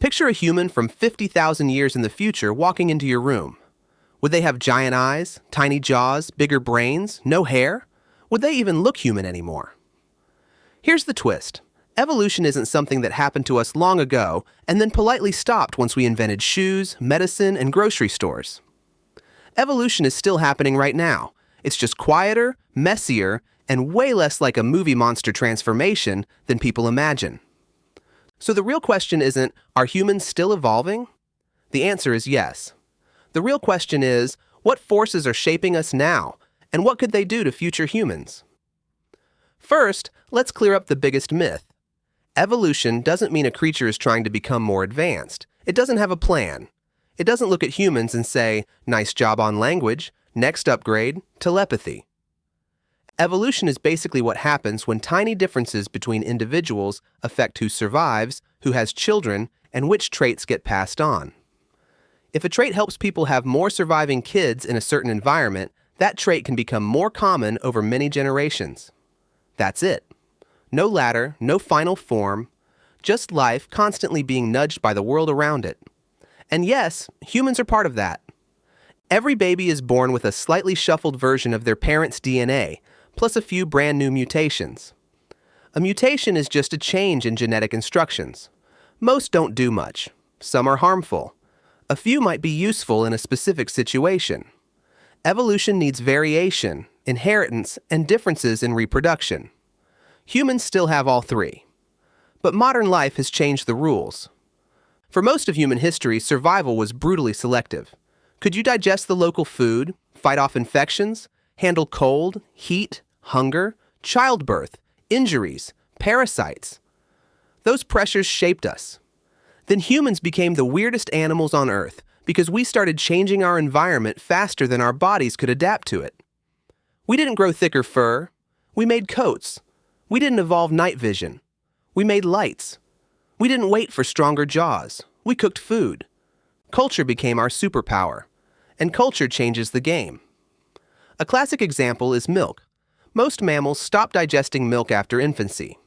Picture a human from 50,000 years in the future walking into your room. Would they have giant eyes, tiny jaws, bigger brains, no hair? Would they even look human anymore? Here's the twist. Evolution isn't something that happened to us long ago and then politely stopped once we invented shoes, medicine, and grocery stores. Evolution is still happening right now. It's just quieter, messier, and way less like a movie monster transformation than people imagine. So the real question isn't, are humans still evolving? The answer is yes. The real question is, what forces are shaping us now, and what could they do to future humans? First, let's clear up the biggest myth. Evolution doesn't mean a creature is trying to become more advanced. It doesn't have a plan. It doesn't look at humans and say, nice job on language, next upgrade, telepathy. Evolution is basically what happens when tiny differences between individuals affect who survives, who has children, and which traits get passed on. If a trait helps people have more surviving kids in a certain environment, that trait can become more common over many generations. That's it. No ladder, no final form, just life constantly being nudged by the world around it. And yes, humans are part of that. Every baby is born with a slightly shuffled version of their parents' DNA, plus a few brand new mutations. A mutation is just a change in genetic instructions. Most don't do much. Some are harmful. A few might be useful in a specific situation. Evolution needs variation, inheritance, and differences in reproduction. Humans still have all three. But modern life has changed the rules. For most of human history, survival was brutally selective. Could you digest the local food, fight off infections, handle cold, heat, hunger, childbirth, injuries, parasites? Those pressures shaped us. Then humans became the weirdest animals on Earth because we started changing our environment faster than our bodies could adapt to it. We didn't grow thicker fur. We made coats. We didn't evolve night vision. We made lights. We didn't wait for stronger jaws. We cooked food. Culture became our superpower. And culture changes the game. A classic example is milk. Most mammals stop digesting milk after infancy.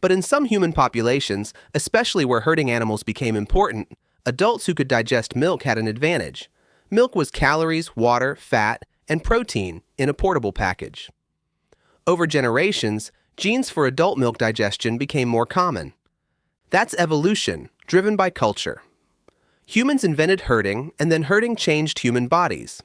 But in some human populations, especially where herding animals became important, adults who could digest milk had an advantage. Milk was calories, water, fat, and protein in a portable package. Over generations, genes for adult milk digestion became more common. That's evolution, driven by culture. Humans invented herding, and then herding changed human bodies.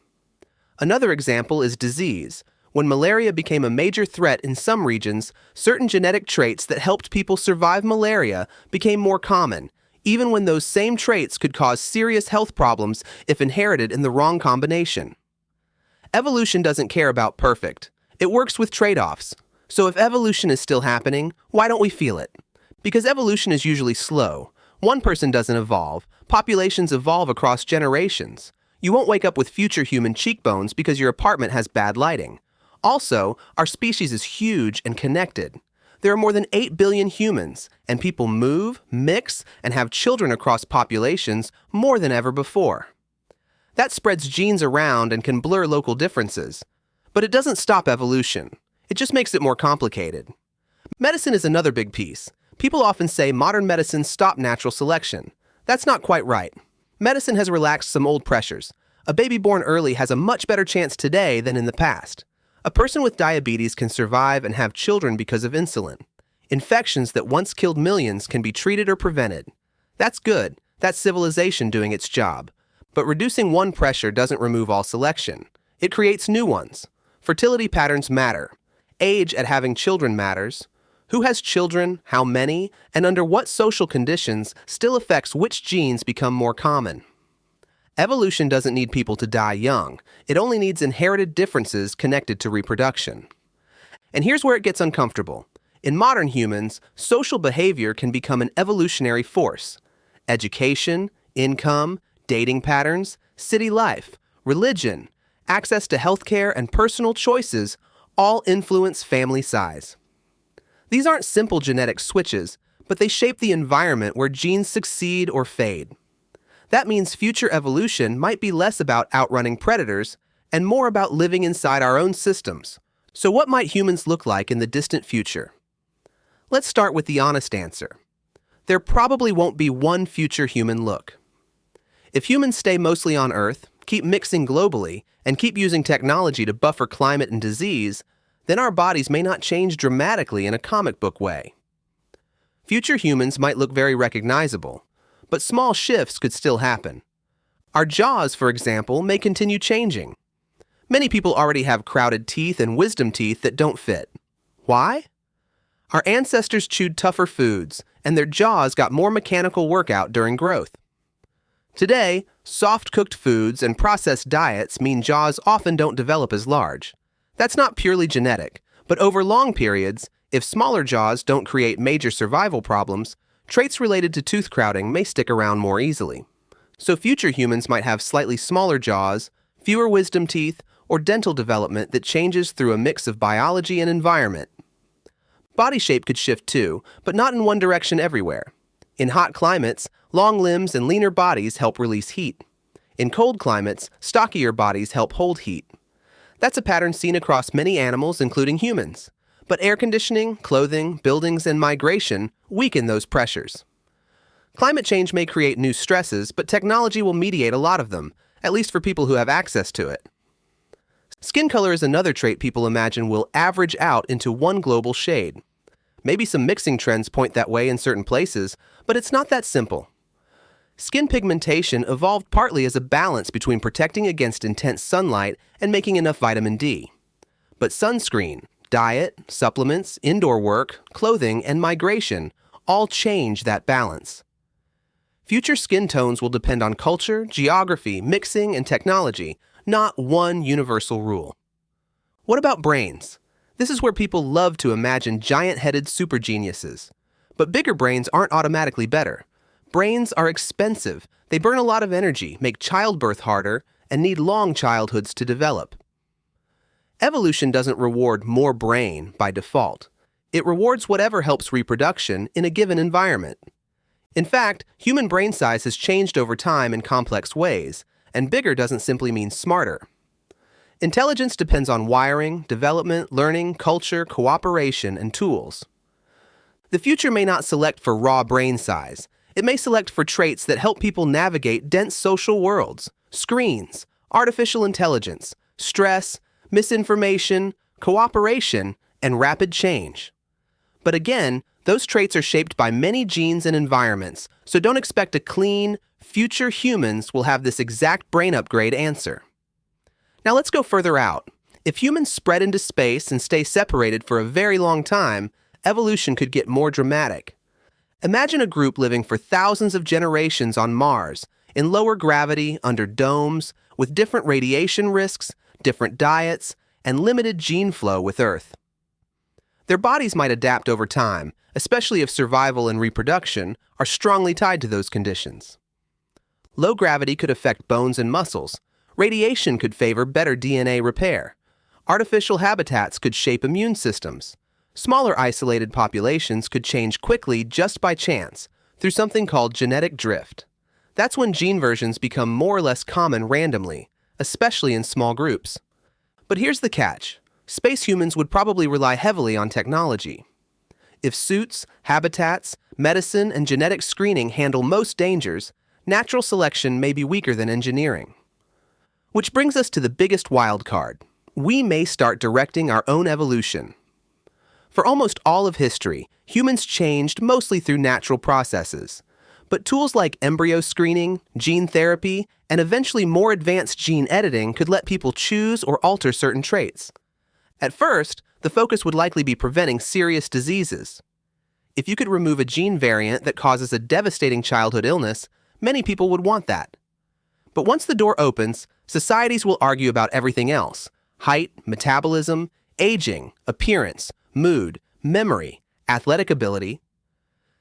Another example is disease. When malaria became a major threat in some regions, certain genetic traits that helped people survive malaria became more common, even when those same traits could cause serious health problems if inherited in the wrong combination. Evolution doesn't care about perfect. It works with trade-offs. So if evolution is still happening, why don't we feel it? Because evolution is usually slow. One person doesn't evolve. Populations evolve across generations. You won't wake up with future human cheekbones because your apartment has bad lighting. Also, our species is huge and connected. There are more than 8 billion humans, and people move, mix, and have children across populations more than ever before. That spreads genes around and can blur local differences. But it doesn't stop evolution. It just makes it more complicated. Medicine is another big piece. People often say modern medicine stopped natural selection. That's not quite right. Medicine has relaxed some old pressures. A baby born early has a much better chance today than in the past. A person with diabetes can survive and have children because of insulin. Infections that once killed millions can be treated or prevented. That's good. That's civilization doing its job. But reducing one pressure doesn't remove all selection. It creates new ones. Fertility patterns matter. Age at having children matters. Who has children, how many, and under what social conditions still affects which genes become more common. Evolution doesn't need people to die young. It only needs inherited differences connected to reproduction. And here's where it gets uncomfortable. In modern humans, social behavior can become an evolutionary force. Education, income, dating patterns, city life, religion, access to healthcare, and personal choices all influence family size. These aren't simple genetic switches, but they shape the environment where genes succeed or fade. That means future evolution might be less about outrunning predators and more about living inside our own systems. So what might humans look like in the distant future? Let's start with the honest answer. there probably won't be one future human look. If humans stay mostly on Earth, keep mixing globally, and keep using technology to buffer climate and disease, then our bodies may not change dramatically in a comic book way. Future humans might look very recognizable, but small shifts could still happen. Our jaws, for example, may continue changing. Many people already have crowded teeth and wisdom teeth that don't fit. Why? Our ancestors chewed tougher foods, and their jaws got more mechanical workout during growth. Today, soft-cooked foods and processed diets mean jaws often don't develop as large. That's not purely genetic, but over long periods, if smaller jaws don't create major survival problems, traits related to tooth crowding may stick around more easily. So future humans might have slightly smaller jaws, fewer wisdom teeth, or dental development that changes through a mix of biology and environment. Body shape could shift too, but not in one direction everywhere. In hot climates, long limbs and leaner bodies help release heat. In cold climates, stockier bodies help hold heat. That's a pattern seen across many animals, including humans. But air conditioning, clothing, buildings, and migration weaken those pressures. Climate change may create new stresses, but technology will mediate a lot of them, at least for people who have access to it. Skin color is another trait people imagine will average out into one global shade. Maybe some mixing trends point that way in certain places, but it's not that simple. Skin pigmentation evolved partly as a balance between protecting against intense sunlight and making enough vitamin D. But sunscreen, diet, supplements, indoor work, clothing, and migration all change that balance. Future skin tones will depend on culture, geography, mixing, and technology, not one universal rule. What about brains? This is where people love to imagine giant-headed super geniuses. But bigger brains aren't automatically better. Brains are expensive, they burn a lot of energy, make childbirth harder, and need long childhoods to develop. Evolution doesn't reward more brain by default. It rewards whatever helps reproduction in a given environment. In fact, human brain size has changed over time in complex ways, and bigger doesn't simply mean smarter. Intelligence depends on wiring, development, learning, culture, cooperation, and tools. The future may not select for raw brain size. It may select for traits that help people navigate dense social worlds, screens, artificial intelligence, stress, misinformation, cooperation, and rapid change. But again, those traits are shaped by many genes and environments, so don't expect a clean, future humans will have this exact brain upgrade answer. Now let's go further out. If humans spread into space and stay separated for a very long time, evolution could get more dramatic. Imagine a group living for thousands of generations on Mars, in lower gravity, under domes, with different radiation risks, different diets, and limited gene flow with Earth. Their bodies might adapt over time, especially if survival and reproduction are strongly tied to those conditions. Low gravity could affect bones and muscles. Radiation could favor better DNA repair. Artificial habitats could shape immune systems. Smaller isolated populations could change quickly just by chance, through something called genetic drift. That's when gene versions become more or less common randomly, especially in small groups. But here's the catch. Space humans would probably rely heavily on technology. If suits, habitats, medicine, and genetic screening handle most dangers, natural selection may be weaker than engineering. Which brings us to the biggest wild card. We may start directing our own evolution. For almost all of history, humans changed mostly through natural processes. But tools like embryo screening, gene therapy, and eventually more advanced gene editing could let people choose or alter certain traits. At first, the focus would likely be preventing serious diseases. If you could remove a gene variant that causes a devastating childhood illness, many people would want that. But once the door opens, societies will argue about everything else: height, metabolism, aging, appearance, mood, memory, athletic ability.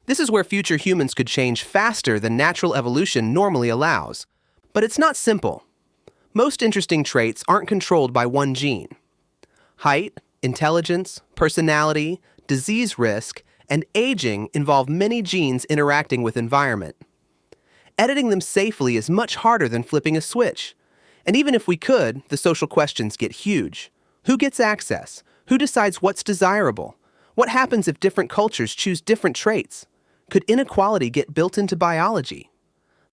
This is where future humans could change faster than natural evolution normally allows. But it's not simple. Most interesting traits aren't controlled by one gene. Height, intelligence, personality, disease risk, and aging involve many genes interacting with environment. Editing them safely is much harder than flipping a switch. And even if we could, the social questions get huge. Who gets access? Who decides what's desirable? What happens if different cultures choose different traits? Could inequality get built into biology?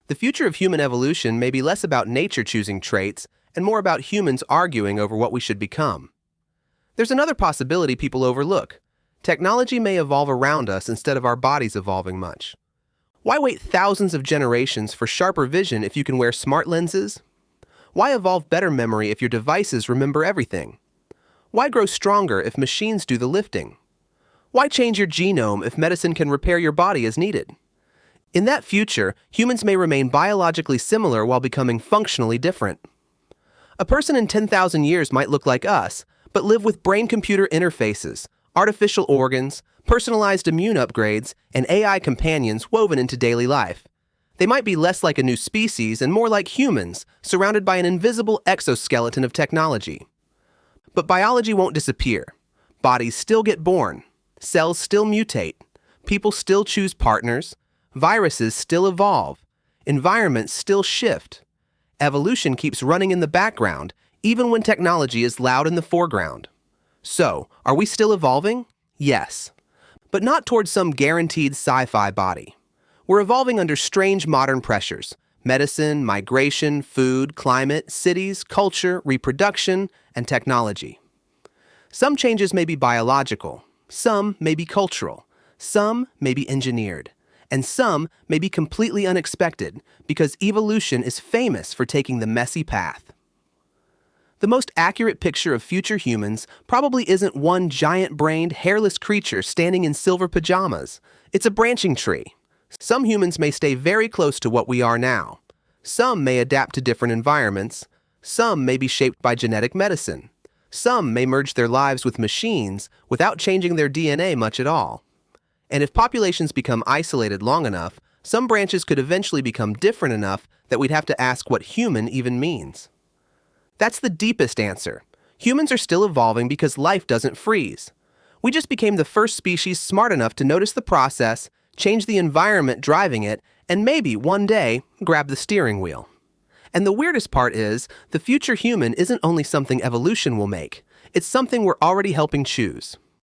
The future of human evolution may be less about nature choosing traits and more about humans arguing over what we should become. There's another possibility people overlook. Technology may evolve around us instead of our bodies evolving much. Why wait thousands of generations for sharper vision if you can wear smart lenses? Why evolve better memory if your devices remember everything? Why grow stronger if machines do the lifting? Why change your genome if medicine can repair your body as needed? In that future, humans may remain biologically similar while becoming functionally different. A person in 10,000 years might look like us, but live with brain-computer interfaces, artificial organs, personalized immune upgrades, and AI companions woven into daily life. They might be less like a new species and more like humans, surrounded by an invisible exoskeleton of technology. But biology won't disappear. Bodies still get born. Cells still mutate. People still choose partners. Viruses still evolve. Environments still shift. Evolution keeps running in the background, even when technology is loud in the foreground. So, are we still evolving? Yes. But not towards some guaranteed sci-fi body. We're evolving under strange modern pressures: medicine, migration, food, climate, cities, culture, reproduction, and technology. Some changes may be biological, some may be cultural, some may be engineered, and some may be completely unexpected because evolution is famous for taking the messy path. The most accurate picture of future humans probably isn't one giant-brained, hairless creature standing in silver pajamas. It's a branching tree. Some humans may stay very close to what we are now. Some may adapt to different environments. Some may be shaped by genetic medicine. Some may merge their lives with machines without changing their DNA much at all. And if populations become isolated long enough, some branches could eventually become different enough that we'd have to ask what human even means. That's the deepest answer. Humans are still evolving because life doesn't freeze. We just became the first species smart enough to notice the process, change the environment driving it, and maybe one day grab the steering wheel. And the weirdest part is, the future human isn't only something evolution will make, it's something we're already helping choose.